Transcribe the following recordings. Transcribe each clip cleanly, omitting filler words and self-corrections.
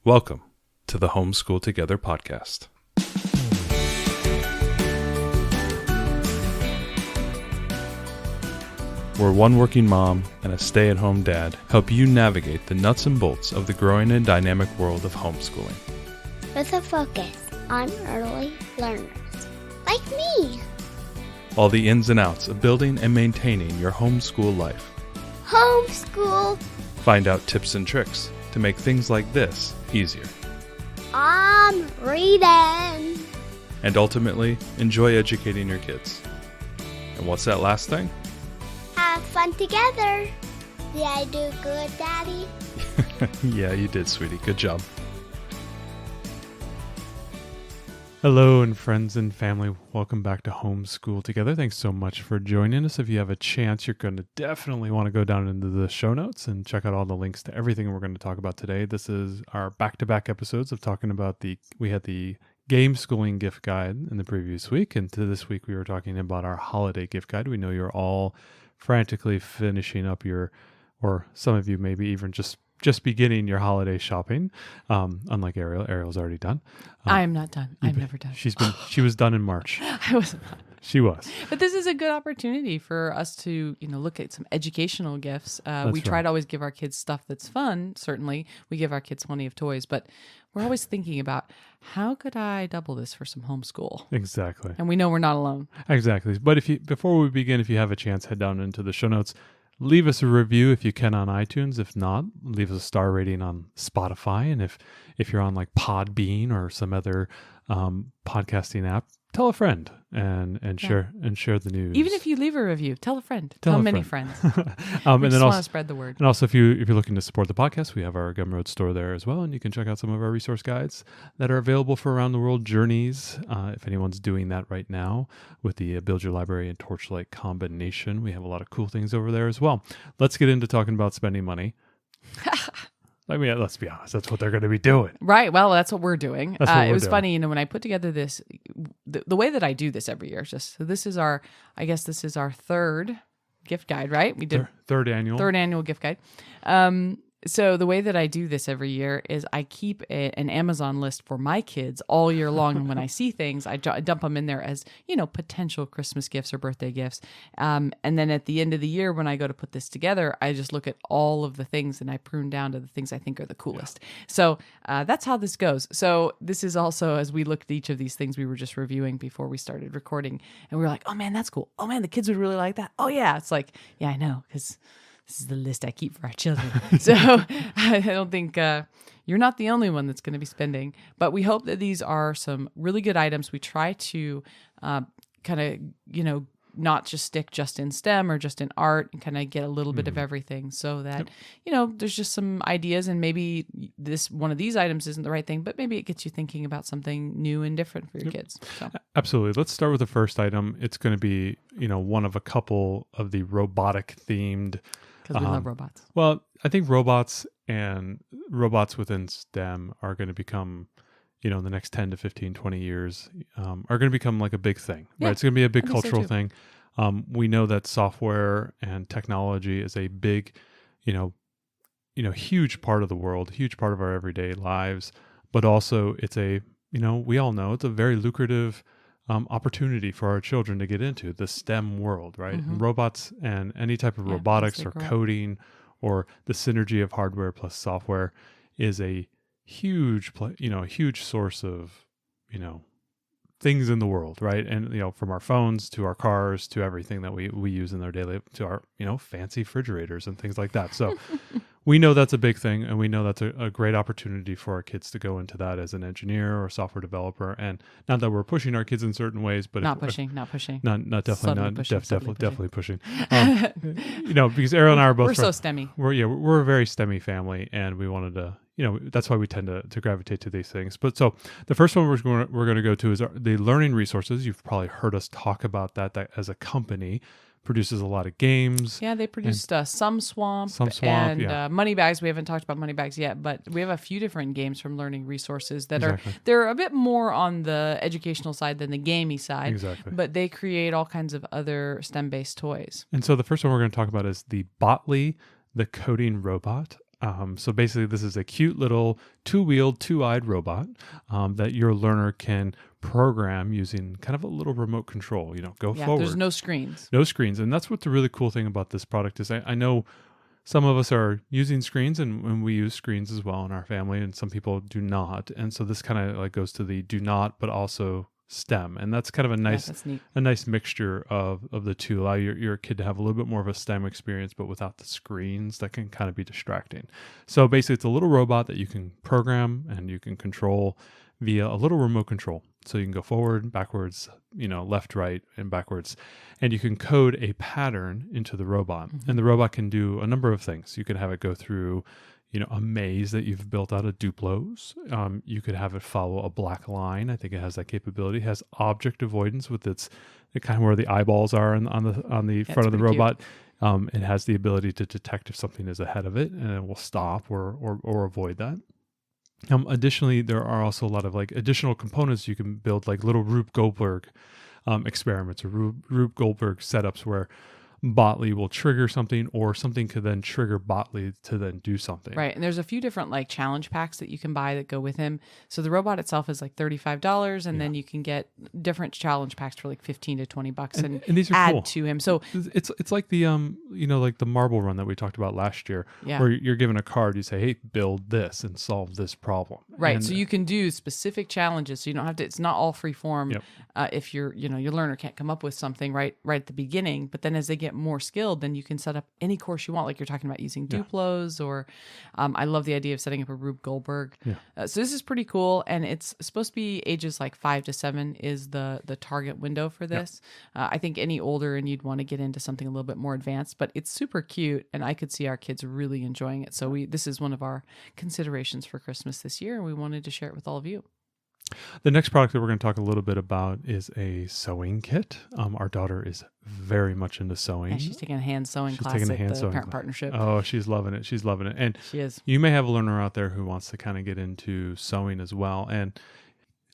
Welcome to the Homeschool Together podcast. Where one working mom and a stay-at-home dad help you navigate the nuts and bolts of the growing and dynamic world of homeschooling. With a focus on early learners, like me. All the ins and outs of building and maintaining your homeschool life. Homeschool. Find out tips and tricks to make things like this easier. I'm reading. And ultimately, enjoy educating your kids. And what's that last thing? Have fun together. Did I do good, Daddy? Yeah, you did, sweetie. Good job. Hello, and friends and family. Welcome back to Homeschool Together. Thanks so much for joining us. If you have a chance, you're going to definitely want to go down into the show notes and check out all the links to everything we're going to talk about today. This is our back-to-back episodes of talking about we had the game schooling gift guide in the previous week, and to this week we were talking about our holiday gift guide. We know you're all frantically finishing up or some of you maybe even just beginning your holiday shopping. Unlike Ariel's already done. I am not done. I'm never done. She was done in March. I wasn't done. She was. But this is a good opportunity for us to, look at some educational gifts. We try right. to always give our kids stuff that's fun. Certainly, we give our kids plenty of toys, but we're always thinking about how could I double this for some homeschool? Exactly. And we know we're not alone. Exactly. But before we begin, if you have a chance, head down into the show notes. Leave us a review if you can on iTunes. If not, leave us a star rating on Spotify. And if you're on like Podbean or some other podcasting app, tell a friend and share the news. Even if you leave a review, tell a friend. Tell many friends. We just want to spread the word. And also, if you're looking to support the podcast, we have our Gumroad store there as well, and you can check out some of our resource guides that are available for around the world journeys. If anyone's doing that right now with the Build Your Library and Torchlight combination, we have a lot of cool things over there as well. Let's get into talking about spending money. I mean, let's be honest. That's what they're going to be doing. Right. Well, that's what we're doing. It was funny, when I put together this, the way that I do this every year, this is our third gift guide, right? We did third annual gift guide. So the way that I do this every year is I keep an Amazon list for my kids all year long. And when I see things, I dump them in there as, potential Christmas gifts or birthday gifts. And then at the end of the year, when I go to put this together, I just look at all of the things and I prune down to the things I think are the coolest. Yeah. So that's how this goes. So this is also, as we looked at each of these things we were just reviewing before we started recording, and we were like, oh man, that's cool. Oh man, the kids would really like that. Oh yeah. It's like, yeah, I know, because this is the list I keep for our children. So I don't think you're not the only one that's going to be spending. But we hope that these are some really good items. We try to kind of, not just stick just in STEM or just in art, and kind of get a little bit of everything, so that, there's just some ideas, and maybe one of these items isn't the right thing, but maybe it gets you thinking about something new and different for your kids. So. Absolutely. Let's start with the first item. It's going to be, one of a couple of the robotic themed. Because we love robots. Well, I think robots within STEM are going to become, in the next 10 to 15, 20 years, are going to become like a big thing, right? It's going to be a big cultural thing. We know that software and technology is a big, huge part of the world, huge part of our everyday lives, but also it's we all know it's a very lucrative opportunity for our children to get into the STEM world, right? Mm-hmm. And robots and any type of robotics or coding or the synergy of hardware plus software is a huge, a huge source of, things in the world, right? And, from our phones to our cars to everything that we use in our daily, to our, fancy refrigerators and things like that. So we know that's a big thing, and we know that's a great opportunity for our kids to go into that as an engineer or software developer. And not that we're pushing our kids in certain ways, but definitely pushing. Because Ariel and I are both. We're so STEMmy. We're a very STEMmy family, and we wanted to. That's why we tend to gravitate to these things. But so the first one we're going to go to is the learning resources. You've probably heard us talk about that as a company produces a lot of games. Yeah, they produced Some Swamp and Money Bags. We haven't talked about Money Bags yet, but we have a few different games from Learning Resources that they're a bit more on the educational side than the gamey side. Exactly. But they create all kinds of other STEM-based toys. And so the first one we're going to talk about is the Botley, the coding robot. So basically, this is a cute little two-wheeled, two-eyed robot that your learner can program using kind of a little remote control. Go forward. There's no screens. No screens. And that's what the really cool thing about this product is. I know some of us are using screens and we use screens as well in our family, and some people do not. And so this kind of like goes to the do not, but also STEM. And that's kind of That's neat. a nice mixture of the two. Allow your kid to have a little bit more of a STEM experience, but without the screens that can kind of be distracting. So basically, it's a little robot that you can program and you can control via a little remote control. So you can go forward, backwards, left, right, and backwards. And you can code a pattern into the robot. Mm-hmm. And the robot can do a number of things. You can have it go through a maze that you've built out of Duplos. You could have it follow a black line. I think it has that capability. It has object avoidance with the kind of where the eyeballs are on the front of the robot. It has the ability to detect if something is ahead of it, and it will stop or avoid that. Additionally, there are also a lot of like additional components you can build, like little Rube Goldberg experiments or Rube Goldberg setups where Botley will trigger something, or something could then trigger Botley to then do something. Right. And there's a few different like challenge packs that you can buy that go with him. So the robot itself is like $35, and then you can get different challenge packs for like $15 to $20 and these are add cool. to him. So it's like the like the marble run that we talked about last year, where you're given a card, you say, hey, build this and solve this problem. Right. And so you can do specific challenges. So you don't have to, it's not all free form. Yep. If your learner can't come up with something right at the beginning, but then as they get more skilled, then you can set up any course you want. Like you're talking about using Duplos, or I love the idea of setting up a Rube Goldberg. Yeah. So this is pretty cool. And it's supposed to be ages like 5 to 7 is the target window for this. I think any older and you'd want to get into something a little bit more advanced, but it's super cute. And I could see our kids really enjoying it. So this is one of our considerations for Christmas this year. And we wanted to share it with all of you. The next product that we're going to talk a little bit about is a sewing kit. Our daughter is very much into sewing. And she's taking a hand sewing class taking a at hand the sewing Parent class. Partnership. Oh, she's loving it. She's loving it. And She is. you may have a learner out there who wants to kind of get into sewing as well. And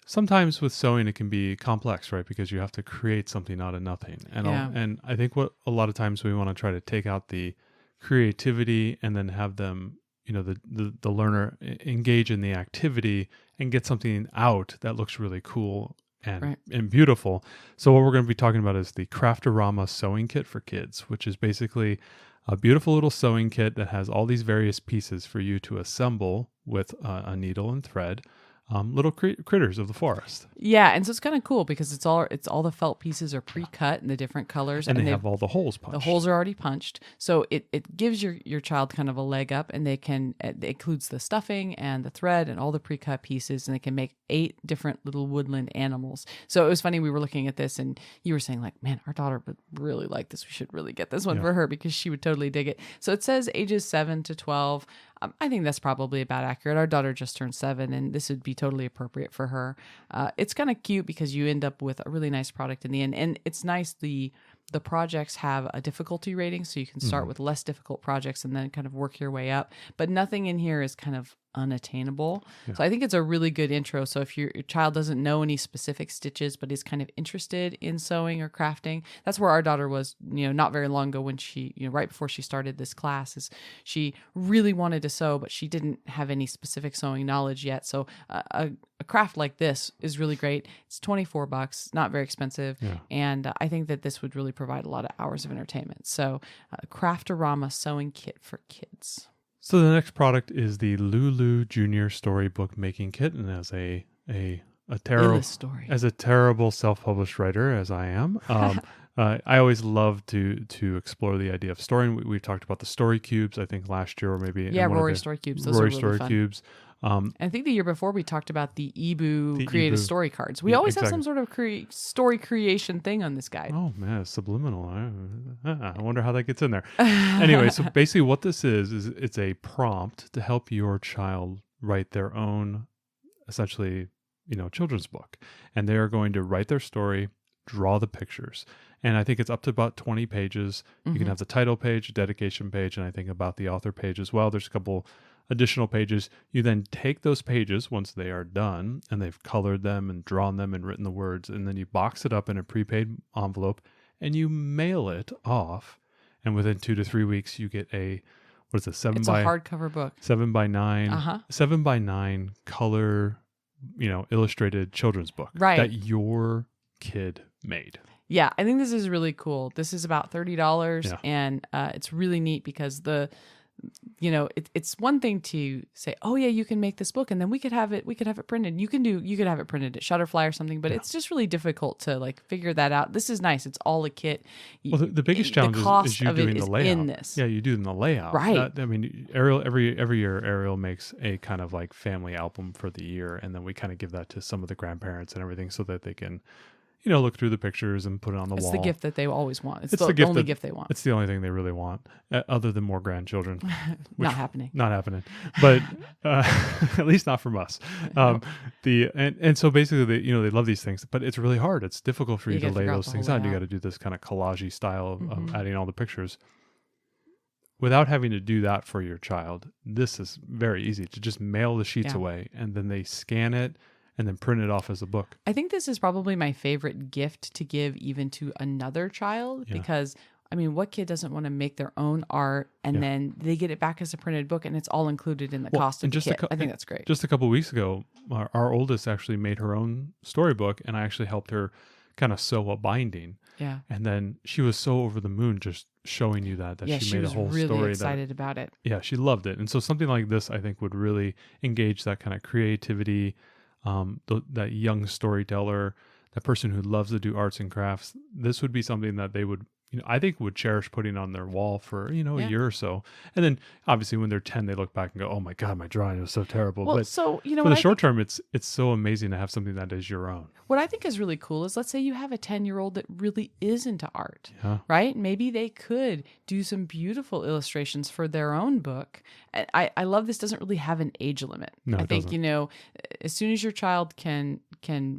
sometimes with sewing, it can be complex, right? Because you have to create something out of nothing. And I think what a lot of times we want to try to take out the creativity and then have them, the learner engage in the activity and get something out that looks really cool and beautiful. So what we're going to be talking about is the Craftorama sewing kit for kids, which is basically a beautiful little sewing kit that has all these various pieces for you to assemble with a needle and thread. Little critters of the forest. Yeah, and so it's kind of cool because it's all the felt pieces are pre-cut in the different colors, And they have all the holes punched. The holes are already punched, so it gives your child kind of a leg up, and it includes the stuffing and the thread and all the pre-cut pieces, and they can make 8 different little woodland animals. So it was funny, we were looking at this, and you were saying like, man, our daughter would really like this. We should really get this one for her because she would totally dig it. So it says ages 7 to 12. I think that's probably about accurate. Our daughter just turned 7, and this would be totally appropriate for her. It's kind of cute because you end up with a really nice product in the end. And it's nice, the projects have a difficulty rating, so you can start with less difficult projects and then kind of work your way up. But nothing in here is kind of unattainable. So I think it's a really good intro. So if your child doesn't know any specific stitches but is kind of interested in sewing or crafting, that's where our daughter was, not very long ago when she, right before she started this class, is she really wanted to sew, but she didn't have any specific sewing knowledge yet. So a craft like this is really great. It's $24, not very expensive. And I think that this would really provide a lot of hours of entertainment. So Craftorama sewing kit for kids. So the next product is the Lulu Junior Storybook Making Kit, and as a terrible self-published writer as I am, I always love to explore the idea of story. We've talked about the story cubes, I think last year, or maybe Rory story cubes. Those are really story fun. Cubes. And I think the year before we talked about the Ebu creative story cards. We always have some sort of story creation thing on this guide. Oh man, subliminal. I wonder how that gets in there. Anyway, so basically what this is it's a prompt to help your child write their own, essentially, children's book. And they are going to write their story, draw the pictures. And I think it's up to about 20 pages. You can have the title page, dedication page, and I think about the author page as well. There's a couple additional pages. You then take those pages once they are done and they've colored them and drawn them and written the words, and then you box it up in a prepaid envelope and you mail it off. And within 2 to 3 weeks, you get a what is it? It's a hardcover book. 7x9, 7x9 color, illustrated children's book Right. that your kid made. Yeah, I think this is really cool. This is about $30, Yeah. and it's really neat because it's one thing to say, oh yeah, you can make this book, and then we could have it printed. You could have it printed at Shutterfly or something, but it's just really difficult to like figure that out. This is nice. It's all a kit. Well, the biggest challenge is you doing the layout. In this. Yeah, you do in the layout. Right. Ariel, every year, Ariel makes a kind of like family album for the year, and then we kind of give that to some of the grandparents and everything so that they can, look through the pictures and put it on the wall. It's the gift that they always want. It's the only gift they want. It's the only thing they really want, other than more grandchildren. Not happening. Not happening. But at least not from us. And so basically, they love these things, but it's really hard. It's difficult for you to lay those things out. You got to do this kind of collage-y style of adding all the pictures. Without having to do that for your child, this is very easy to just mail the sheets away, and then they scan it and then print it off as a book. I think this is probably my favorite gift to give even to another child because, I mean, what kid doesn't want to make their own art and then they get it back as a printed book and it's all included in the cost of the kit? I think that's great. Just a couple of weeks ago, our oldest actually made her own storybook, and I actually helped her kind of sew a binding. Yeah. And then she was so over the moon just showing you that she made a whole really story. Excited about it. Yeah, she loved it. And so something like this, I think, would really engage that kind of creativity, that young storyteller, that person who loves to do arts and crafts. This would be something that they would, I think would cherish putting on their wall for, a year or so. And then obviously when they're 10, they look back and go, oh my God, my drawing was so terrible. Well, but so, for the short term, it's so amazing to have something that is your own. What I think is really cool is, let's say you have a 10-year-old that really is into art, Yeah. right? Maybe they could do some beautiful illustrations for their own book. I love this doesn't really have an age limit. No, I it think, doesn't. As soon as your child can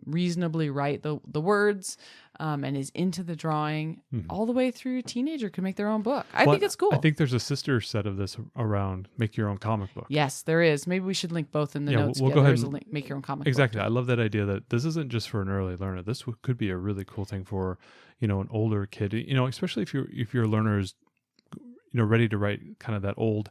reasonably write the words and is into the drawing, all the way through a teenager can make their own book. I think it's cool. I think there's a sister set of this around Make Your Own Comic Book. Yes, there is. Maybe we should link both in the notes. We'll go ahead There's a and- link. Make your own comic Exactly. book. I love that idea that this isn't just for an early learner. This could be a really cool thing for, an older kid, especially if your learner is, ready to write kind of that old.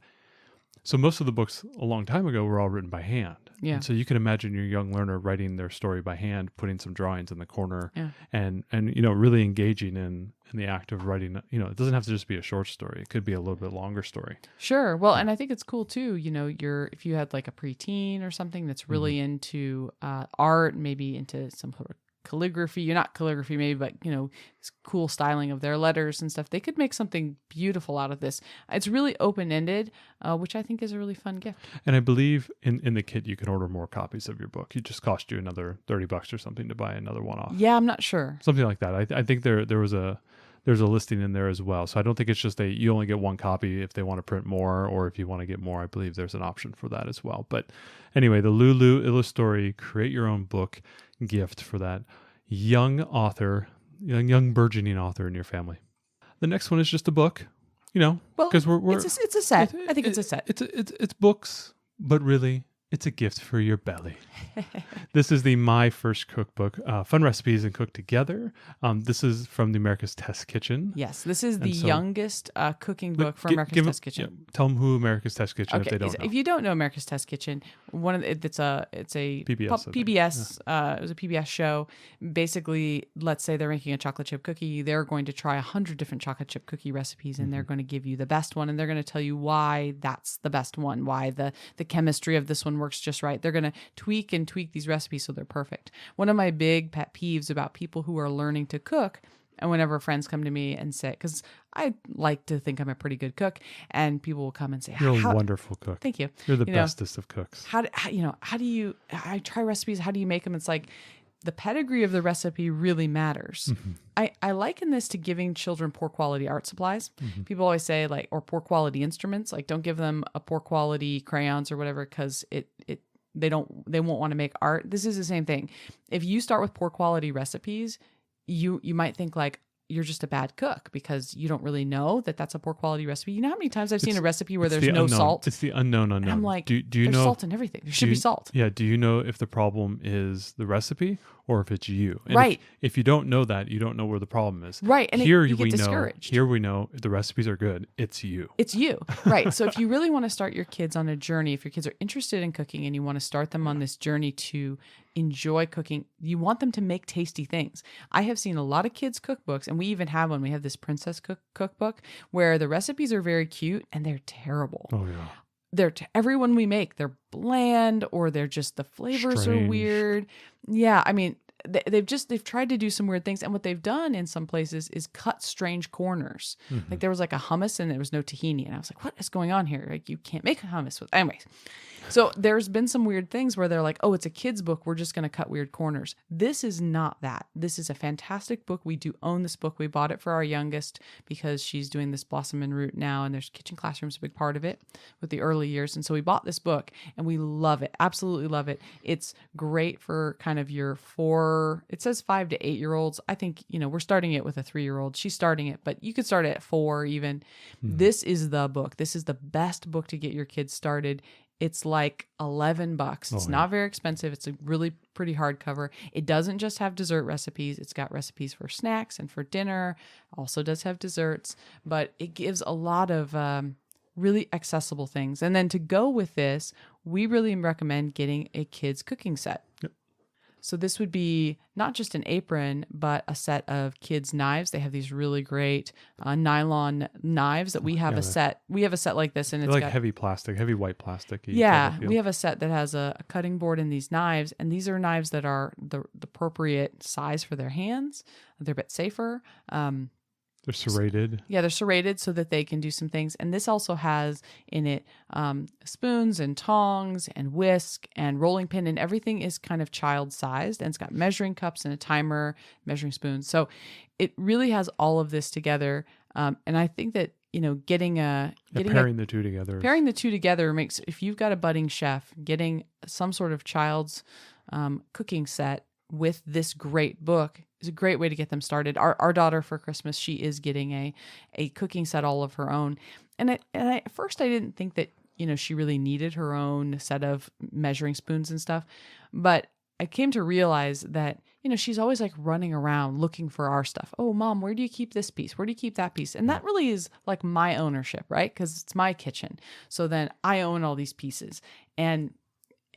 So most of the books a long time ago were all written by hand. Yeah. And so you can imagine your young learner writing their story by hand, putting some drawings in the corner and really engaging in the act of writing. It doesn't have to just be a short story. It could be a little bit longer story. Sure. Well, and I think it's cool too. If you had like a preteen or something that's really into art, maybe into some sort of calligraphy, not calligraphy maybe, but cool styling of their letters and stuff, they could make something beautiful out of this. It's really open-ended, which I think is a really fun gift. And I believe in the kit you can order more copies of your book. It just cost you another $30 or something to buy another one off. Yeah, I'm not sure. Something like that. I think there's a listing in there as well. So I don't think it's just you only get one copy if they want to print more, or if you want to get more, I believe there's an option for that as well. But anyway, the Lulu Illustory Create Your Own Book gift for that young author, young burgeoning author in your family. The next one is just a book, because we're it's a set. I think it's a set. It's books, but really it's a gift for your belly. This is the My First Cookbook, Fun Recipes and Cook Together. This is from the America's Test Kitchen. Yes, this is the And so- youngest cooking book for America's Test Kitchen. Tell them who America's Test Kitchen if they don't know. If you don't know America's Test Kitchen, it's a PBS, I think. PBS. It was a PBS show. Basically, let's say they're making a chocolate chip cookie. They're going to try 100 different chocolate chip cookie recipes, and they're going to give you the best one, and they're going to tell you why that's the best one, why the chemistry of this one works just right. They're going to tweak these recipes so they're perfect. One of my big pet peeves about people who are learning to cook, and whenever friends come to me and say, because I like to think I'm a pretty good cook, and people will come and say, You're a wonderful cook. Thank you. You're the bestest of cooks. How do you, I try recipes, how do you make them? It's like the pedigree of the recipe really matters. I liken this to giving children poor quality art supplies. People always say or poor quality instruments, don't give them a poor quality crayons or whatever, because they won't want to make art. This is the same thing. If you start with poor quality recipes, you might think you're just a bad cook because you don't really know that that's a poor quality recipe. You know how many times I've seen a recipe where there's no salt? It's the unknown. I'm like, do you there's know salt in everything. There should be salt. Yeah. Do you know if the problem is the recipe or if it's you. And Right. If you don't know that, you don't know where the problem is. Right. And Here you get we know. discouraged. Here we know if the recipes are good. It's you. It's you. Right. So if you really want to start your kids on a journey, if your kids are interested in cooking and you want to start them on this journey to enjoy cooking, you want them to make tasty things. I have seen a lot of kids' cookbooks, and we even have one. We have this princess cookbook where the recipes are very cute and they're terrible. Oh yeah. Every one we make, they're bland, or they're just, the flavors are Strange. weird. Yeah, I mean, they've tried to do some weird things, and what they've done in some places is cut strange corners. Like there was like a hummus and there was no tahini, and I was like, what is going on here? Like you can't make a hummus with. Anyways, so there's been some weird things where they're like, oh, it's a kid's book, we're just going to cut weird corners. This is not that. This is a fantastic book. We do own this book. We bought it for our youngest because she's doing this Blossom and Root now, and there's kitchen classrooms, a big part of it with the early years. And so we bought this book and we love it. Absolutely love it. It's great for kind of your it says 5 to 8 year olds. I think, we're starting it with a 3-year-old. She's starting it, but you could start it at 4 even. This is the book. This is the best book to get your kids started. It's like $11. It's not very expensive. It's a really pretty hardcover. It doesn't just have dessert recipes. It's got recipes for snacks and for dinner. Also does have desserts, but it gives a lot of really accessible things. And then to go with this, we really recommend getting a kids cooking set. Yep. So this would be not just an apron, but a set of kids' knives. They have these really great nylon knives that we have a set. We have a set like this, and it's like got heavy plastic, heavy white plastic. Yeah, we have a set that has a cutting board and these knives, and these are knives that are the appropriate size for their hands. They're a bit safer. They're serrated. Yeah, they're serrated so that they can do some things. And this also has in it spoons and tongs and whisk and rolling pin, and everything is kind of child-sized. And it's got measuring cups and a timer, measuring spoons. So it really has all of this together. And I think that, pairing the two together. Pairing the two together makes, if you've got a budding chef, getting some sort of child's cooking set with this great book is a great way to get them started. Our daughter for Christmas, she is getting a cooking set all of her own. And at first I didn't think that, she really needed her own set of measuring spoons and stuff. But I came to realize that, she's always like running around looking for our stuff. Oh, Mom, where do you keep this piece? Where do you keep that piece? And that really is like my ownership, right? Because it's my kitchen. So then I own all these pieces. And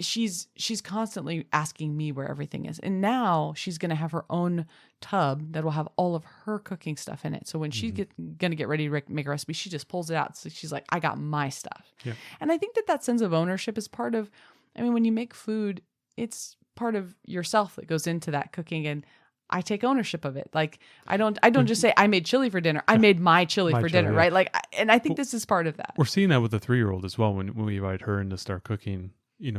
she's constantly asking me where everything is. And now she's going to have her own tub that will have all of her cooking stuff in it. So when she's going to get ready to make a recipe, she just pulls it out. So she's like, I got my stuff. Yeah. And I think that sense of ownership is part of, when you make food, it's part of yourself that goes into that cooking. And I take ownership of it. Like I don't just say I made chili for dinner. I made my chili for dinner, yeah. right? Like, and I think this is part of that. We're seeing that with the 3-year-old as well. When we invite her in to start cooking,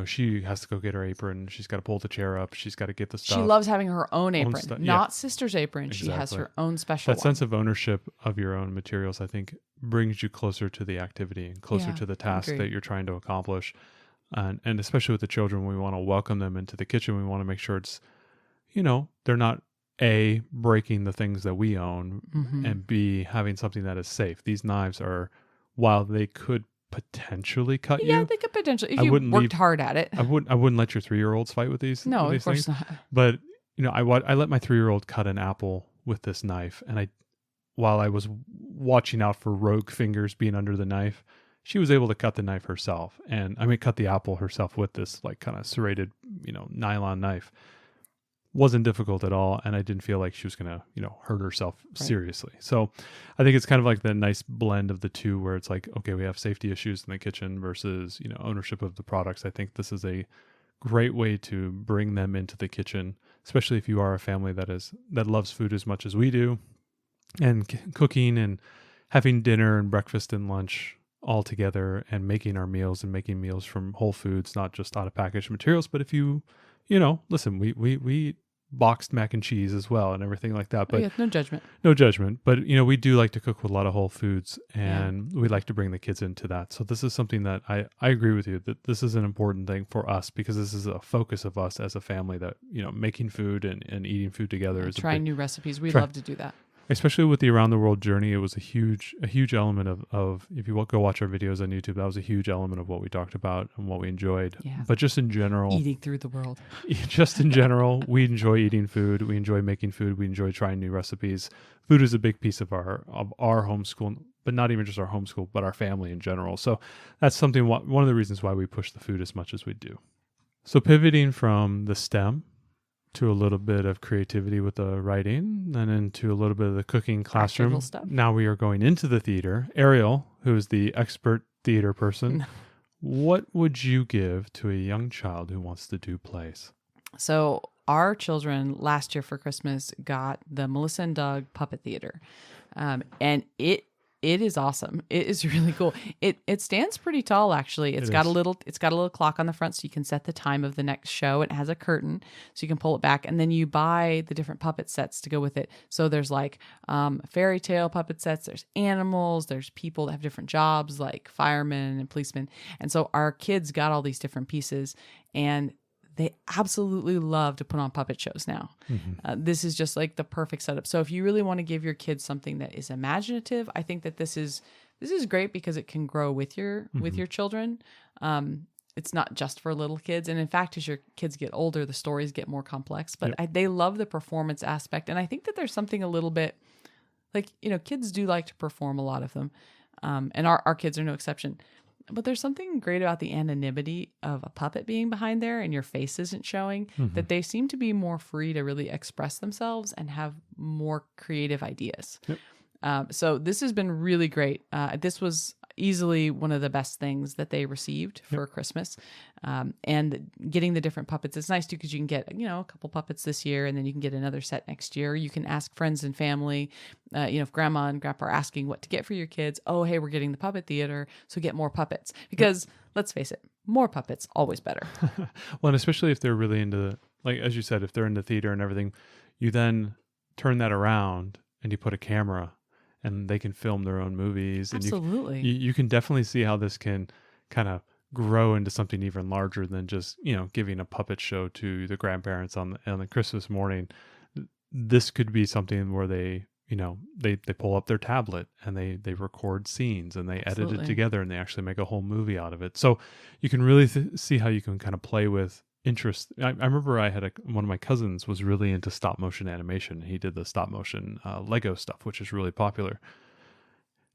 she has to go get her apron. She's got to pull the chair up. She's got to get the stuff. She loves having her own apron, not yeah. sister's apron. Exactly. She has her own special That one. sense of ownership of your own materials, I think, brings you closer to the activity and closer to the task that you're trying to accomplish. And especially with the children, we want to welcome them into the kitchen. We want to make sure it's, they're not A, breaking the things that we own, and B, having something that is safe. These knives are, while they could potentially cut you. Yeah, they could potentially, if you worked hard at it. I wouldn't let your 3-year-olds fight with these. No, with of course things. not. But I let my 3-year-old cut an apple with this knife, and while I was watching out for rogue fingers being under the knife, she was able to cut the knife herself, and cut the apple herself with this like kind of serrated, nylon knife. Wasn't difficult at all, and I didn't feel like she was gonna, hurt herself seriously. So I think it's kind of like the nice blend of the two, where it's like, okay, we have safety issues in the kitchen versus, ownership of the products. I think this is a great way to bring them into the kitchen, especially if you are a family that loves food as much as we do, and cooking and having dinner and breakfast and lunch all together, and making our meals and making meals from whole foods, not just out of packaged materials. But if you listen, we boxed mac and cheese as well and everything like that. But no judgment. No judgment. But, we do like to cook with a lot of whole foods, and we like to bring the kids into that. So this is something that I agree with you, that this is an important thing for us, because this is a focus of us as a family, that, making food and eating food together is trying new recipes. We love to do that. especially with the around the world journey, it was a huge element of if you go watch our videos on YouTube, that was a huge element of what we talked about and what we enjoyed. Yeah. But just in general, Eating through the world. just in general, we enjoy eating food. We enjoy making food. We enjoy trying new recipes. Food is a big piece of our homeschool, but not even just our homeschool, but our family in general. So that's something, one of the reasons why we push the food as much as we do. So pivoting from the STEM to a little bit of creativity with the writing, and into a little bit of the cooking classroom. Practical stuff. Now we are going into the theater. Ariel, who is the expert theater person, what would you give to a young child who wants to do plays? So our children last year for Christmas got the Melissa and Doug Puppet Theater, and it is awesome. It is really cool. It stands pretty tall, actually. It's got a little clock on the front, so you can set the time of the next show. It has a curtain, so you can pull it back, and then you buy the different puppet sets to go with it. So there's like fairy tale puppet sets. There's animals. There's people that have different jobs, like firemen and policemen. And so our kids got all these different pieces, and they absolutely love to put on puppet shows now. This is just like the perfect setup. So if you really want to give your kids something that is imaginative, I think that this is great because it can grow with your children. It's not just for little kids. And in fact, as your kids get older, the stories get more complex. But they love the performance aspect. And I think that there's something a little bit like, kids do like to perform, a lot of them. And our kids are no exception. But there's something great about the anonymity of a puppet being behind there and your face isn't showing, that they seem to be more free to really express themselves and have more creative ideas. So this has been really great. This was easily one of the best things that they received for Christmas. And getting the different puppets, it's nice too, because you can get, a couple puppets this year, and then you can get another set next year. You can ask friends and family, if grandma and grandpa are asking what to get for your kids. Oh, hey, we're getting the puppet theater, so get more puppets. Because let's face it, more puppets, always better. Well, and especially if they're really into, like, as you said, if they're into theater and everything, you then turn that around and you put a camera and they can film their own movies. Absolutely. And you can definitely see how this can kind of grow into something even larger than just, giving a puppet show to the grandparents on the Christmas morning. This could be something where they pull up their tablet and they record scenes and they edit it together and they actually make a whole movie out of it. So you can really see how you can kind of play with interest. I remember I had one of my cousins was really into stop motion animation. He did the stop motion Lego stuff, which is really popular.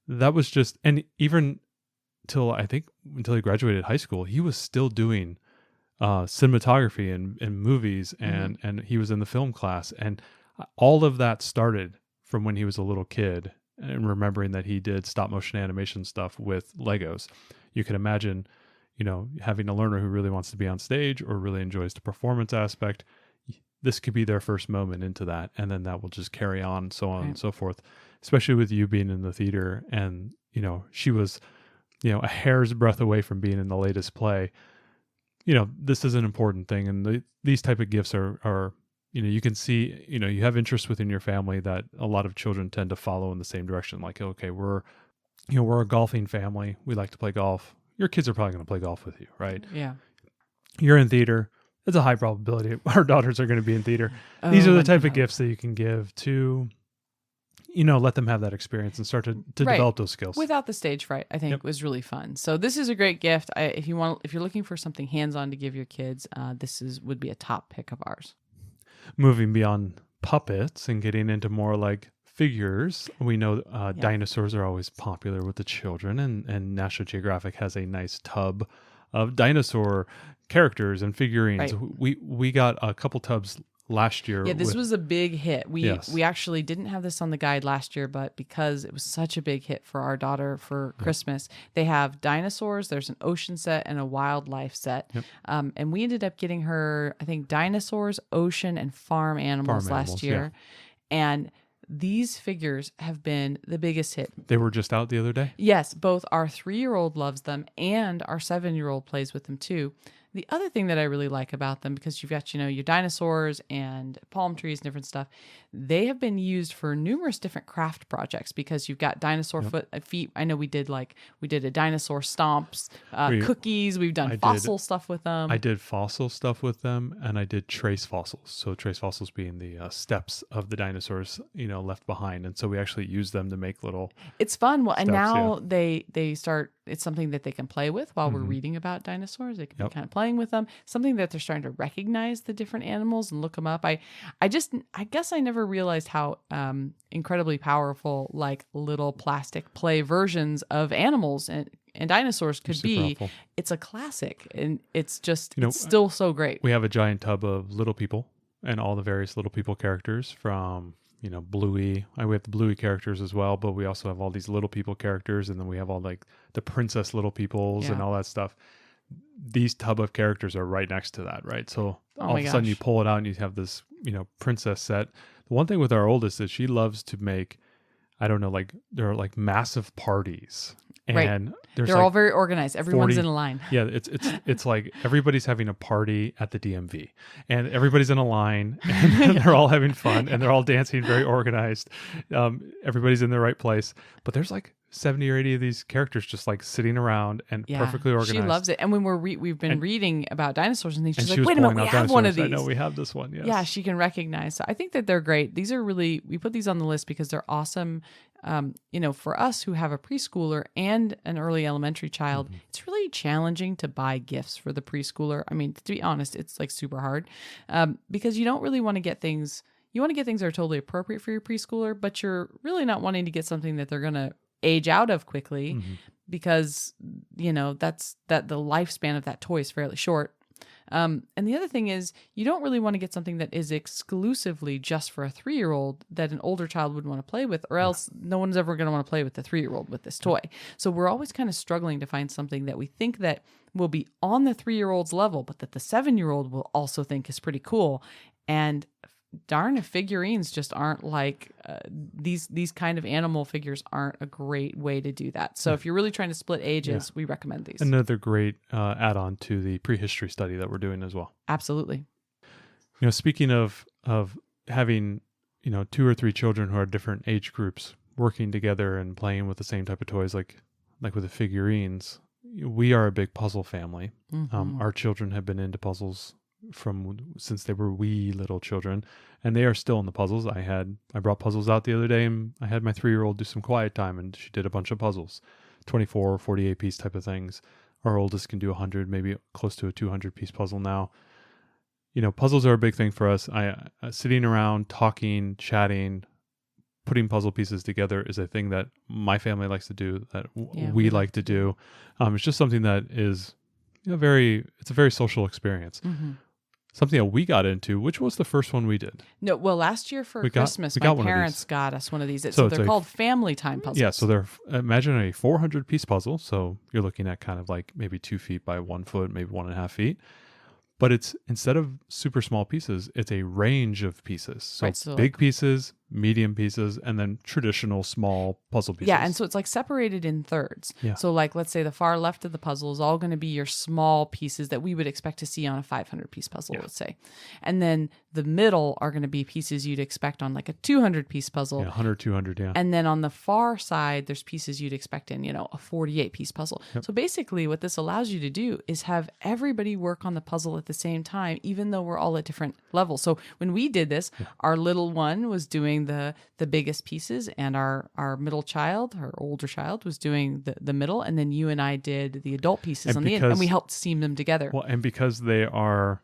That was just, and even until he graduated high school, he was still doing cinematography and movies, and he was in the film class, and all of that started from when he was a little kid, and remembering that he did stop motion animation stuff with Legos. You can imagine, having a learner who really wants to be on stage or really enjoys the performance aspect. This could be their first moment into that, and then that will just carry on, so on and so forth. Especially with you being in the theater, and she was, a hair's breadth away from being in the latest play. This is an important thing, and these type of gifts are you can see, you have interest within your family that a lot of children tend to follow in the same direction. Like, okay, we're a golfing family. We like to play golf. Your kids are probably going to play golf with you, right? Yeah. You're in theater. It's a high probability our daughters are going to be in theater. These are the type of gifts that you can give to, let them have that experience and start to develop those skills. Without the stage fright, I think was really fun. So this is a great gift. If you're looking for something hands-on to give your kids, would be a top pick of ours. Moving beyond puppets and getting into more like figures, we know dinosaurs are always popular with the children, and National Geographic has a nice tub of dinosaur characters and figurines. Right. We got a couple tubs last year. Yeah, this was a big hit. We actually didn't have this on the guide last year, but because it was such a big hit for our daughter for Christmas, they have dinosaurs, there's an ocean set and a wildlife set. Yep. And we ended up getting her, I think, dinosaurs, ocean, and farm animals last year. Yeah. And these figures have been the biggest hit. They were just out the other day? Yes, both our 3-year-old loves them and our 7-year-old plays with them too. The other thing that I really like about them, because you've got, your dinosaurs and palm trees and different stuff, they have been used for numerous different craft projects because you've got dinosaur feet. I know we did a dinosaur stomps, cookies. We've done fossil stuff with them. I did fossil stuff with them, and I did trace fossils. So trace fossils being the steps of the dinosaurs, left behind. And so we actually use them to make little. It's fun. Well, and now they start. It's something that they can play with while we're reading about dinosaurs. They can be kind of playing with them. Something that they're starting to recognize the different animals and look them up. I guess I never realized how incredibly powerful like little plastic play versions of animals and dinosaurs could be. Helpful. It's a classic, and it's just it's still so great. We have a giant tub of Little People and all the various Little People characters from Bluey. We have the Bluey characters as well, but we also have all these Little People characters, and then we have all like the Princess Little Peoples and all that stuff. These tub of characters are right next to that, right? So all of a sudden you pull it out and you have this, princess set. The one thing with our oldest is she loves to make, I don't know, like there are like massive parties. And they're all very organized. Everyone's in a line. Yeah, it's like everybody's having a party at the DMV, and everybody's in a line, and they're all having fun, and they're all dancing, very organized. Everybody's in the right place, but there's like 70 or 80 of these characters just like sitting around and perfectly organized. She loves it. And when we've been reading about dinosaurs and things, she's like, wait a minute, we have one of these. I know we have this one. Yes. Yeah, she can recognize. So I think that they're great. These are really, we put these on the list because they're awesome. For us who have a preschooler and an early elementary child, it's really challenging to buy gifts for the preschooler. I mean, to be honest, it's like super hard because you don't really want to get things. You want to get things that are totally appropriate for your preschooler, but you're really not wanting to get something that they're going to age out of quickly because, that's the lifespan of that toy is fairly short. And the other thing is you don't really want to get something that is exclusively just for a 3-year-old that an older child would want to play with, or else no one's ever going to want to play with the 3-year-old with this toy. So we're always kind of struggling to find something that we think that will be on the 3-year-old's level, but that the 7-year-old will also think is pretty cool. And darn if figurines just aren't like these kind of animal figures aren't a great way to do that. So if you're really trying to split ages, we recommend these. Another great add-on to the prehistory study that we're doing as well. Absolutely. Speaking of having 2 or 3 children who are different age groups working together and playing with the same type of toys, like with the figurines, we are a big puzzle family. Our children have been into puzzles since they were wee little children, and they are still in the puzzles. I brought puzzles out the other day, and I had my 3-year-old do some quiet time, and she did a bunch of puzzles, 24 or 48 piece type of things. Our oldest can do 100, maybe close to a 200 piece puzzle now. Puzzles are a big thing for us. Sitting around, talking, chatting, putting puzzle pieces together is a thing that my family likes to do, that we like to do. It's just something that is it's a very social experience. Something that we got into, which was the first one we did. No, well, last year for Christmas, my parents got us one of these. So they're called family time puzzles. Yeah, so they're, imagine a 400-piece puzzle. So you're looking at kind of like maybe 2 feet by 1 foot, maybe 1.5 feet. But it's, instead of super small pieces, it's a range of pieces. So big pieces, medium pieces, and then traditional small puzzle pieces. Yeah, and so it's like separated in thirds. Yeah. So like, let's say the far left of the puzzle is all going to be your small pieces that we would expect to see on a 500-piece puzzle, let's say. And then the middle are going to be pieces you'd expect on like a 200-piece puzzle. Yeah, 100, 200, yeah. And then on the far side, there's pieces you'd expect in, a 48-piece puzzle. Yep. So basically what this allows you to do is have everybody work on the puzzle at the same time, even though we're all at different levels. So when we did this, our little one was doing the biggest pieces, and our middle child, our older child, was doing the middle, and then you and I did the adult pieces on the end, and we helped seam them together. Well, and because they are,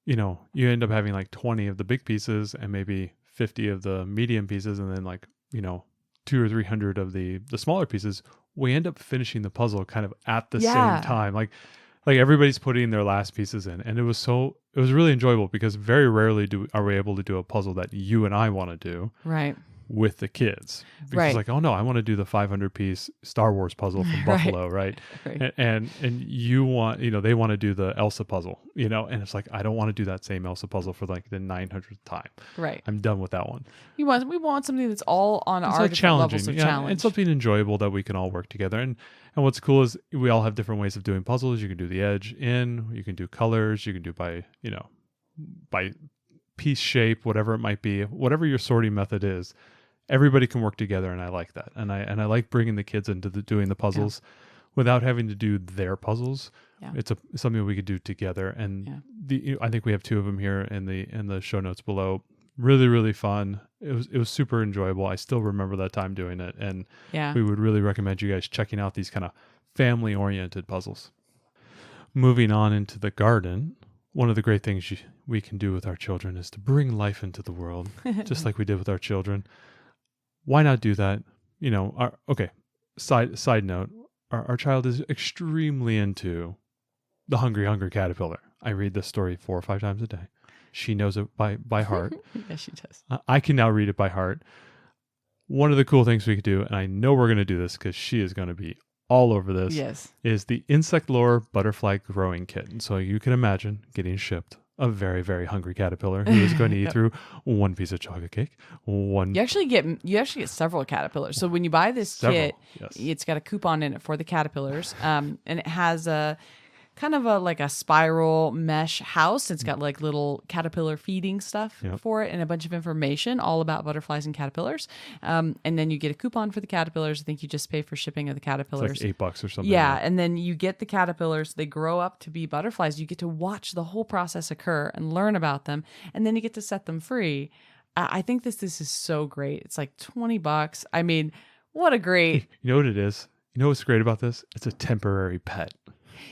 you end up having like 20 of the big pieces and maybe 50 of the medium pieces, and then like 200 or 300 of the smaller pieces. We end up finishing the puzzle kind of at the same time, like everybody's putting their last pieces in, and it was really enjoyable because very rarely are we able to do a puzzle that you and I want to do. Right. with the kids. Because Right. like, oh no, I want to do the 500-piece Star Wars puzzle from Right. Buffalo, right? Right. And you want, they want to do the Elsa puzzle, and it's like, I don't want to do that same Elsa puzzle for like the 900th time. Right. I'm done with that one. We want something that's all on It's our like different levels challenging, of challenge. and something enjoyable that we can all work together. And what's cool is we all have different ways of doing puzzles. You can do the edge in, you can do colors, you can do by piece shape, whatever it might be, whatever your sorting method is. Everybody can work together, and I like that. And I like bringing the kids into doing the puzzles without having to do their puzzles. Yeah. It's something we could do together. And I think we have 2 of them here in the show notes below. Really, really fun. It was super enjoyable. I still remember that time doing it, and we would really recommend you guys checking out these kind of family oriented puzzles. Moving on into the garden. One of the great things we can do with our children is to bring life into the world, just like we did with our children. Why not do that? Side note, our child is extremely into the Hungry Caterpillar. I read this story 4 or 5 times a day. She knows it by heart. Yes, she does. I can now read it by heart. One of the cool things we could do, and I know we're going to do this because she is going to be all over this, is the Insect Lore Butterfly Growing Kit. And so you can imagine getting shipped a very, very hungry caterpillar who is going to eat through one piece of chocolate cake. You actually get several caterpillars. So when you buy this kit, it's got a coupon in it for the caterpillars, and it has a kind of like a spiral mesh house. It's got like little caterpillar feeding stuff for it, and a bunch of information all about butterflies and caterpillars. And then you get a coupon for the caterpillars. I think you just pay for shipping of the caterpillars. It's like $8 or something. Yeah, and then you get the caterpillars. They grow up to be butterflies. You get to watch the whole process occur and learn about them, and then you get to set them free. I think this is so great. It's like $20. I mean, what a great... You know what it is? You know what's great about this? It's a temporary pet.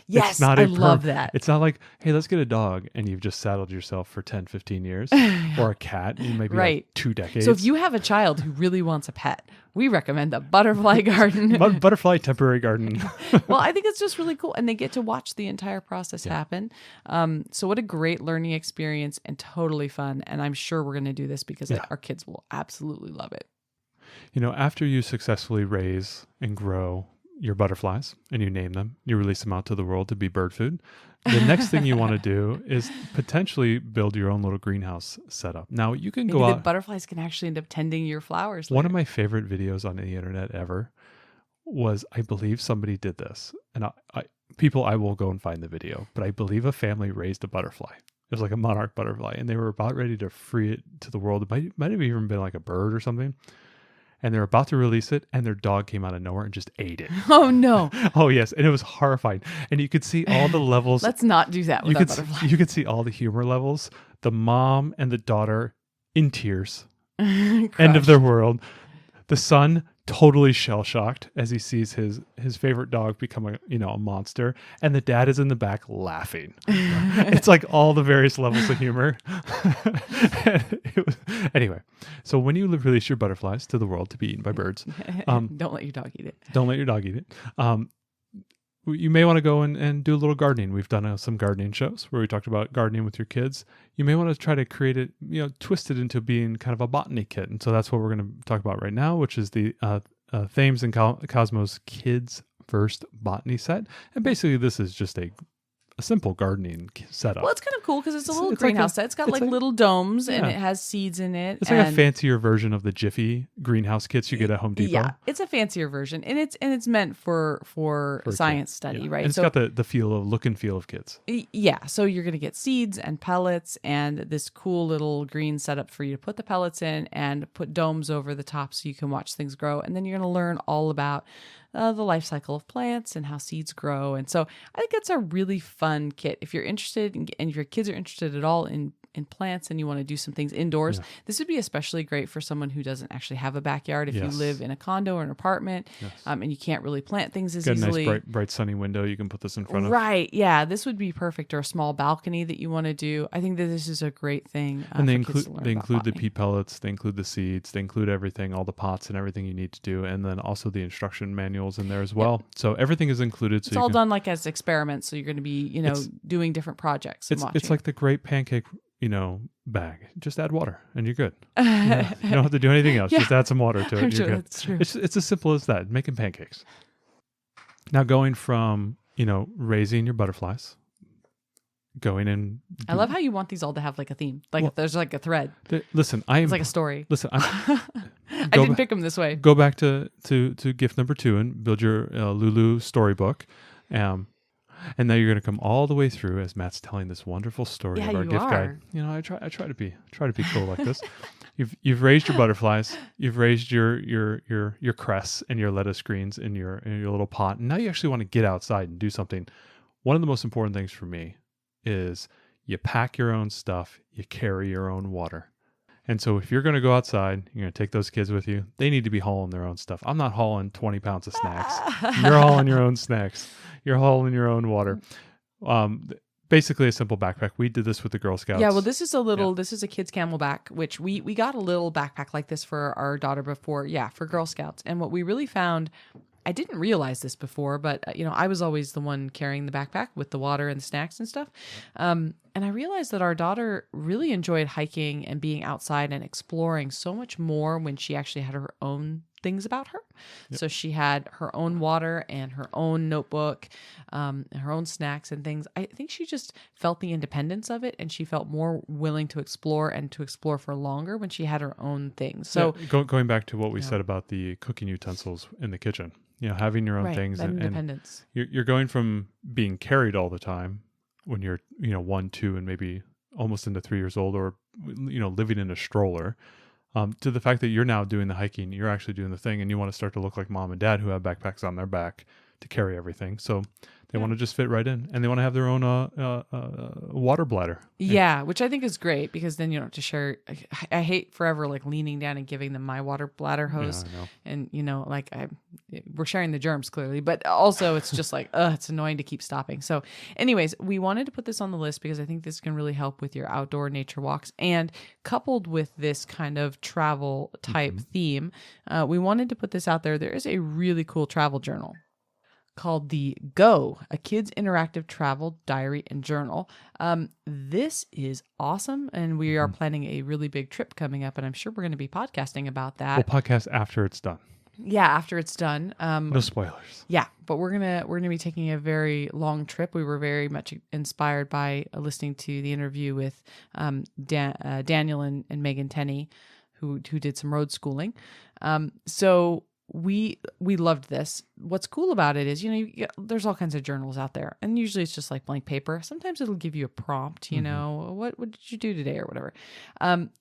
Yes, I love that. It's not like, hey, let's get a dog, and you've just saddled yourself for 10, 15 years, or a cat, and maybe like 2 decades. So if you have a child who really wants a pet, we recommend the Butterfly Garden. Butterfly Temporary Garden. Well, I think it's just really cool, and they get to watch the entire process happen. So what a great learning experience, and totally fun, and I'm sure we're going to do this because our kids will absolutely love it. After you successfully raise and grow your butterflies and you name them, you release them out to the world to be bird food. The next thing you want to do is potentially build your own little greenhouse setup. Now you can go out. The butterflies can actually end up tending your flowers. One of my favorite videos on the internet ever was, I believe somebody did this, and I will go and find the video, but I believe a family raised a butterfly. It was like a monarch butterfly, and they were about ready to free it to the world. It might have even been like a bird or something. And they're about to release it, and their dog came out of nowhere and just ate it. Oh, no. Oh, yes. And it was horrifying. And you could see all the levels. Let's not do that with that butterfly. You could see all the humor levels. The mom and the daughter in tears. End of their world. The son totally shell-shocked as he sees his favorite dog become a monster, and the dad is in the back laughing. It's like all the various levels of humor. Anyway, so when you release your butterflies to the world to be eaten by birds, don't let your dog eat it. Don't let your dog eat it. You may want to go and do a little gardening. We've done some gardening shows where we talked about gardening with your kids. You may want to try to create it, twist it into being kind of a botany kit. And so that's what we're going to talk about right now, which is the Thames and Cosmos Kids First Botany Set. And basically this is just a simple gardening setup. Well, it's kind of cool because it's a little greenhouse set. It's got like little domes and it has seeds in it. It's like a fancier version of the Jiffy greenhouse kits you get at Home Depot. Yeah, it's a fancier version, and it's meant for science study, right? And it's got the look and feel of kids. Yeah, so you're going to get seeds and pellets and this cool little green setup for you to put the pellets in and put domes over the top so you can watch things grow. And then you're going to learn all about the life cycle of plants and how seeds grow. And so I think it's a really fun kit. If you're interested and if your kids are interested at all in plants and you want to do some things indoors, this would be especially great for someone who doesn't actually have a backyard. If you live in a condo or an apartment and you can't really plant things as easily. Got a nice bright sunny window you can put this in front of. Right. Yeah. This would be perfect. Or a small balcony that you want to do. I think that this is a great thing. And they include the pea pellets, they include the seeds, they include everything, all the pots and everything you need to do. And then also the instruction manuals in there as well. Yep. So everything is included. It's all done like as experiments. So you're going to be, doing different projects. It's like the Great Pancake bag. Just add water and you're good. You don't have to do anything else. Yeah. Just add some water to it. I'm You're sure good. that's true. It's as simple as that. Making pancakes. Now going from, raising your butterflies, going and I love how you want these all to have like a theme. Like Well, if there's like a thread. listen, It's like a story. listen, I Go didn't ba- pick them this way. go back to gift number 2 and build your Lulu storybook. And now you're going to come all the way through as Matt's telling this wonderful story Yeah, of our you gift are. guide. I try to be cool like this. You've raised your butterflies, you've raised your cress and your lettuce greens in your little pot. And now you actually want to get outside and do something. One of the most important things for me is you pack your own stuff, you carry your own water. And so if you're going to go outside, you're going to take those kids with you. They need to be hauling their own stuff. I'm not hauling 20 pounds of snacks. You're hauling your own snacks. You're hauling your own water. Basically a simple backpack. We did this with the Girl Scouts. Yeah, well, this is a kid's camelback, which we got a little backpack like this for our daughter before, for Girl Scouts. And what we really found, I didn't realize this before, but I was always the one carrying the backpack with the water and the snacks and stuff. And I realized that our daughter really enjoyed hiking and being outside and exploring so much more when she actually had her own things about her. Yep. So she had her own water and her own notebook, and her own snacks and things. I think she just felt the independence of it, and she felt more willing to explore and to explore for longer when she had her own things. So going back to what we said about the cooking utensils in the kitchen, having your own things that and independence. You're going from being carried all the time when you're 1, 2, and maybe almost into 3 years old, or living in a stroller, to the fact that you're now doing the hiking, you're actually doing the thing, and you want to start to look like mom and dad who have backpacks on their back to carry everything. So they want to just fit right in, and they want to have their own water bladder. Yeah, which I think is great, because then you don't have to share. I hate forever like leaning down and giving them my water bladder hose, and we're sharing the germs clearly, but also it's just like it's annoying to keep stopping. So, anyways, we wanted to put this on the list because I think this can really help with your outdoor nature walks, and coupled with this kind of travel type theme, we wanted to put this out there. There is a really cool travel journal called the Go, a kid's interactive travel diary and journal. This is awesome, and we are planning a really big trip coming up, and I'm sure we're going to be podcasting about that. We'll podcast after it's done. Yeah, after it's done. No spoilers. Yeah, but we're gonna be taking a very long trip. We were very much inspired by listening to the interview with Daniel and Megan Tenney, who did some road schooling. So we loved this. What's cool about it is, there's all kinds of journals out there, and usually it's just like blank paper. Sometimes it'll give you a prompt, what did you do today or whatever.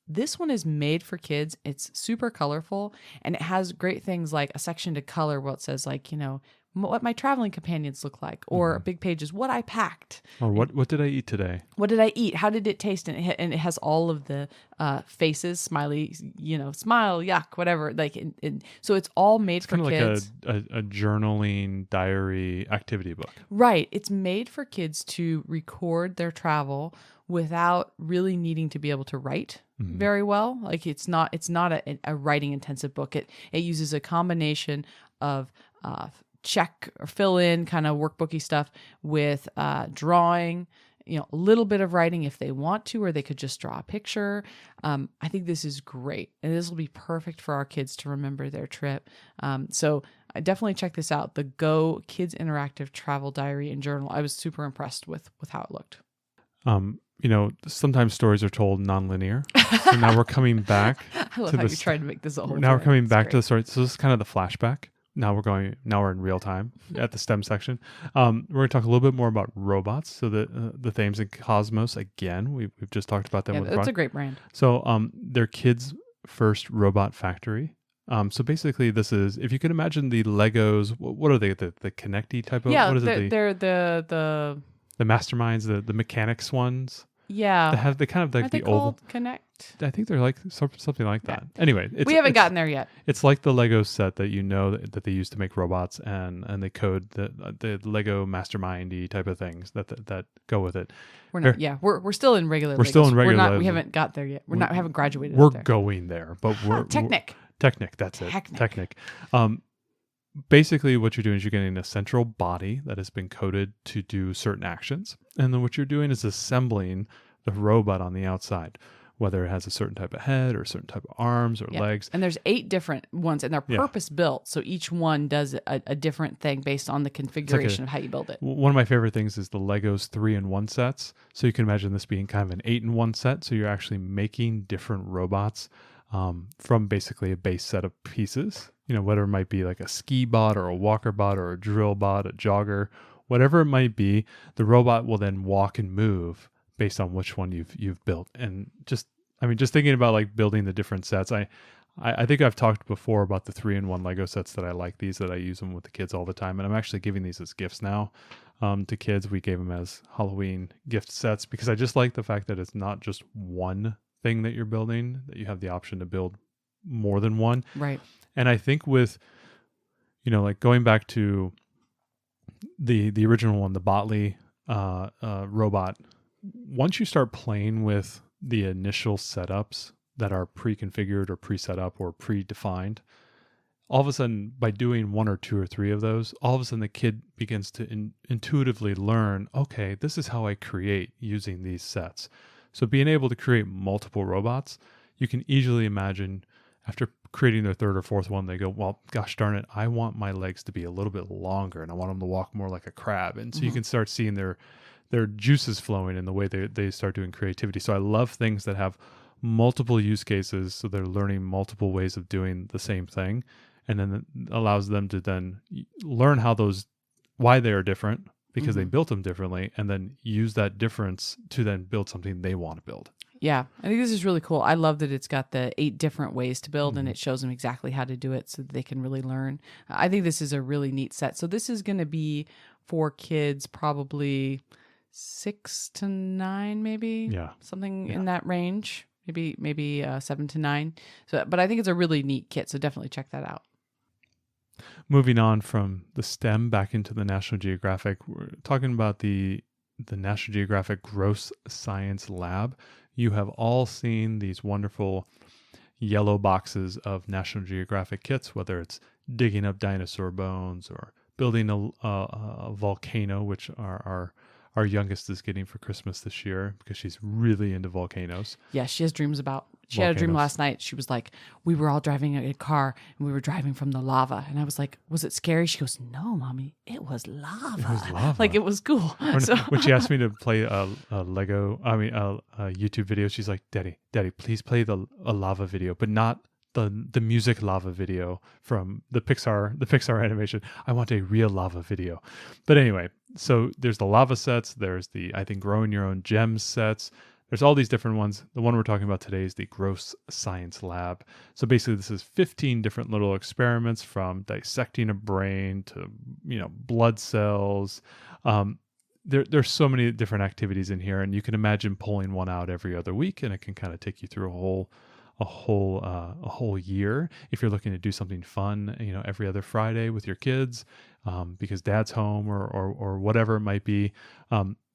This one is made for kids. It's super colorful, and it has great things like a section to color what says like, what my traveling companions look like, or a big page is what I packed. Or what did I eat today? What did I eat? How did it taste? And it has all of the faces, smiley, smile, yuck, whatever. So it's all made for kids. Kind of like a journaling diary activity book. Right. It's made for kids to record their travel without really needing to be able to write very well. Like it's not a writing intensive book. It uses a combination of check or fill in kind of workbooky stuff with drawing, a little bit of writing if they want to, or they could just draw a picture. I think this is great, and this will be perfect for our kids to remember their trip. So I definitely check this out, the Go Kids Interactive Travel Diary and Journal. I was super impressed with how it looked. Sometimes stories are told non-linear. So now we're coming back. I love how you tried to make this a whole. Now we're coming back to the story. So this is kind of the flashback. Now we're in real time at the STEM section. We're going to talk a little bit more about robots. So the Thames and Cosmos, again, we've just talked about them. Yeah, that's a great brand. So they're kids' first robot factory. So basically this is, if you can imagine the Legos, what are they? The Connecty type of? Yeah, what is it? They're the Masterminds, the mechanics ones. Yeah. They kind of like Are they the oval. called Connect? I think they're like something like that. Anyway, We haven't gotten there yet. It's like the Lego set that that they use to make robots, and they code the Lego mastermindy type of things that go with it. We're not. Yeah, we're still in regular. We're Legos. still in regular. We're not. Legos. We haven't got there yet. We haven't graduated. We're there. going there, but we're Technic. That's it. Technic. Basically, what you're doing is you're getting a central body that has been coded to do certain actions, and then what you're doing is assembling the robot on the outside. whether it has a certain type of head or a certain type of arms or Yeah. legs. And there's 8 different ones, and they're Yeah. purpose built. So each one does a different thing based on the configuration of how you build it. One of my favorite things is the Legos 3-in-1 sets. So you can imagine this being kind of an 8-in-1 set. So you're actually making different robots from basically a base set of pieces. Whether it might be like a ski bot or a walker bot or a drill bot, a jogger, whatever it might be, the robot will then walk and move based on which one you've built. And just thinking about like building the different sets, I think I've talked before about the 3-in-1 Lego sets that I like these, that I use them with the kids all the time. And I'm actually giving these as gifts now to kids. We gave them as Halloween gift sets because I just like the fact that it's not just one thing that you're building, that you have the option to build more than one. Right. And I think with, like going back to the original one, the Botley robot, once you start playing with the initial setups that are pre-configured or pre-set up or predefined, all of a sudden, by doing 1 or 2 or 3 of those, all of a sudden the kid begins to intuitively learn, okay, this is how I create using these sets. So being able to create multiple robots, you can easily imagine after creating their 3rd or 4th one, they go, well, gosh darn it, I want my legs to be a little bit longer and I want them to walk more like a crab. And so you can start seeing their juices flowing in the way they start doing creativity. So I love things that have multiple use cases, so they're learning multiple ways of doing the same thing, and then it allows them to then learn why they are different because they built them differently, and then use that difference to then build something they want to build. Yeah, I think this is really cool. I love that it's got the 8 different ways to build, and it shows them exactly how to do it so that they can really learn. I think this is a really neat set. So this is going to be for kids probably 6 to 9, maybe. Yeah. Something in that range. Maybe 7 to 9. So, but I think it's a really neat kit. So definitely check that out. Moving on from the STEM back into the National Geographic, we're talking about the National Geographic Gross Science Lab. You have all seen these wonderful yellow boxes of National Geographic kits, whether it's digging up dinosaur bones or building a volcano, which our youngest is getting for Christmas this year because she's really into volcanoes. Yeah, she has dreams about. She had a dream last night. She was like, we were all driving a car and we were driving from the lava. And I was like, was it scary? She goes, no, Mommy, it was lava. It was lava. Like it was cool. When she asked me to play a YouTube video, she's like, Daddy, please play a lava video, but not the music lava video from the Pixar animation. I want a real lava video. But anyway, so there's the lava sets, there's the, I think, growing your own gems sets. There's all these different ones. The one we're talking about today is the Gross Science Lab. So basically this is 15 different little experiments, from dissecting a brain to, blood cells. There's so many different activities in here, and you can imagine pulling one out every other week, and it can kind of take you through a whole year if you're looking to do something fun, every other Friday with your kids, because dad's home or whatever it might be.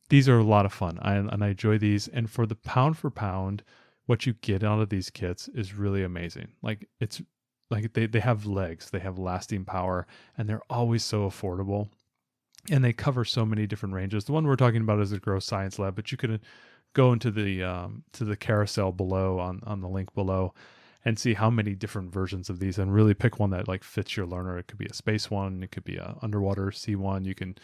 These are a lot of fun, and I enjoy these. And for the pound for pound, what you get out of these kits is really amazing. Like it's like they have legs, they have lasting power, and they're always so affordable. And they cover so many different ranges. The one we're talking about is the Gross Science Lab, but you could go into the carousel below on the link below and see how many different versions of these, and really pick one that like fits your learner. It could be a space one, it could be a underwater sea one. You can,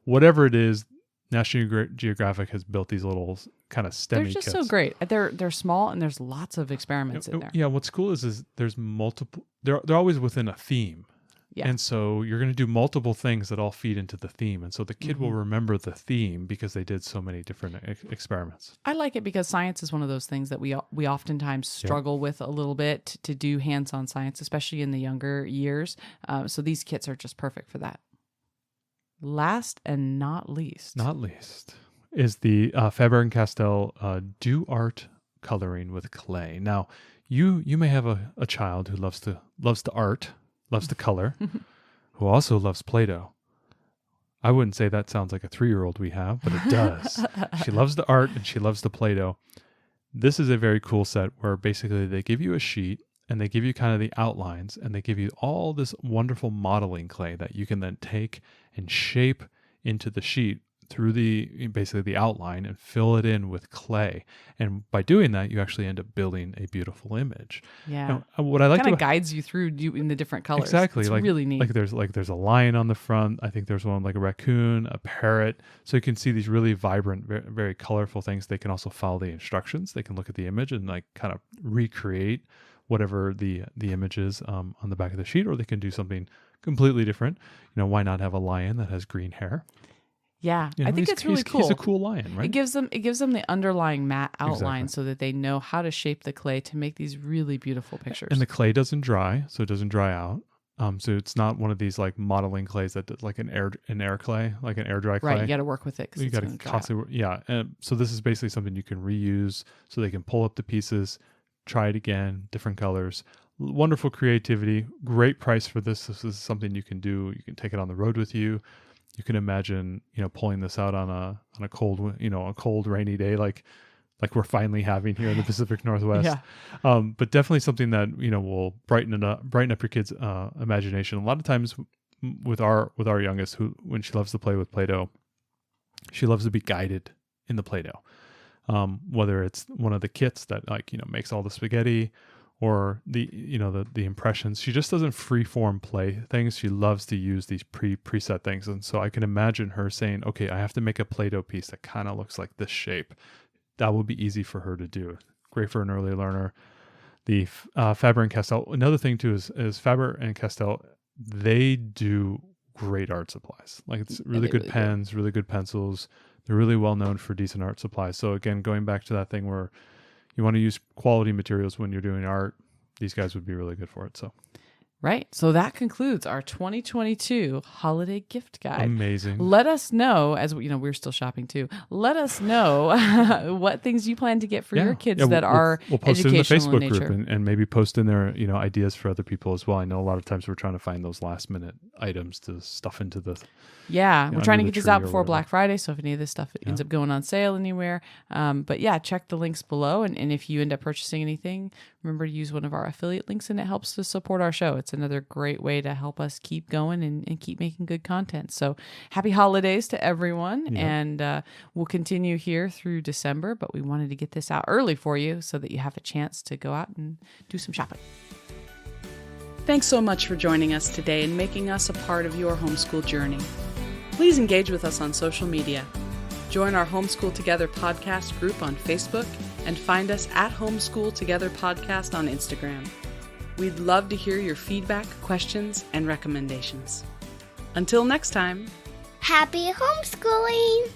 whatever it is. National Geographic has built these little kind of STEM kits. They're just so great. They're small, and there's lots of experiments in there. Yeah, what's cool is there's multiple. They're always within a theme. Yeah. And so you're going to do multiple things that all feed into the theme. And so the kid will remember the theme because they did so many different experiments. I like it because science is one of those things that we oftentimes struggle with a little bit to do hands-on science, especially in the younger years. So these kits are just perfect for that. Last and not least is the Faber-Castell Do Art Coloring with Clay. Now, you may have a child who loves to art, loves to color, who also loves Play-Doh. I wouldn't say that sounds like a 3-year-old we have, but it does. She loves the art and she loves the Play-Doh. This is a very cool set where basically they give you a sheet and they give you kind of the outlines, and they give you all this wonderful modeling clay that you can then take and shape into the sheet through basically the outline and fill it in with clay. And by doing that, you actually end up building a beautiful image. Yeah. Now, what I like kind of guides you through in the different colors. Exactly. It's really neat. There's a lion on the front. I think there's one like a raccoon, a parrot. So you can see these really vibrant, very, very colorful things. They can also follow the instructions. They can look at the image and like kind of recreate whatever the image is on the back of the sheet, or they can do something completely different. Why not have a lion that has green hair? Yeah, I think it's really cool. He's a cool lion, right? It gives them the underlying matte outline Exactly. so that they know how to shape the clay to make these really beautiful pictures. And the clay doesn't dry, so it doesn't dry out. So it's not one of these like modeling clays that does like an air clay, like an air dry clay. Right, you got to work with it because you got to constantly, yeah. And so this is basically something you can reuse, so they can pull up the pieces, try it again, different colors. Wonderful creativity, great price for this. This is something you can do. You can take it on the road with you. You can imagine, pulling this out on a cold, a cold rainy day like we're finally having here in the Pacific Northwest. Yeah. But definitely something that will brighten up your kids' imagination. A lot of times with our youngest, when she loves to play with Play-Doh, she loves to be guided in the Play-Doh. Whether it's one of the kits that makes all the spaghetti, or the impressions. She just doesn't freeform play things. She loves to use these preset things. And so I can imagine her saying, okay, I have to make a Play-Doh piece that kind of looks like this shape. That would be easy for her to do. Great for an early learner. The Faber-Castell. Another thing too is Faber-Castell, they do great art supplies. Like it's really good pens, really good pencils. They're really well known for decent art supplies. So again, going back to that thing where you want to use quality materials when you're doing art, these guys would be really good for it. So, right. So that concludes our 2022 holiday gift guide. Amazing. Let us know, as we're still shopping too. Let us know what things you plan to get for your kids that are we'll post educational it in the Facebook in nature. group and maybe post in there, ideas for other people as well. I know a lot of times we're trying to find those last minute items to stuff into the. Yeah, we're trying to get this out before whatever. Black Friday, so if any of this stuff ends up going on sale anywhere, but yeah, check the links below, and if you end up purchasing anything, remember to use one of our affiliate links, and it helps to support our show. It's another great way to help us keep going and keep making good content. So happy holidays to everyone, and we'll continue here through December, but we wanted to get this out early for you so that you have a chance to go out and do some shopping. Thanks so much for joining us today and making us a part of your homeschool journey. Please engage with us on social media. Join our Homeschool Together podcast group on Facebook and find us at Homeschool Together Podcast on Instagram. We'd love to hear your feedback, questions, and recommendations. Until next time. Happy homeschooling!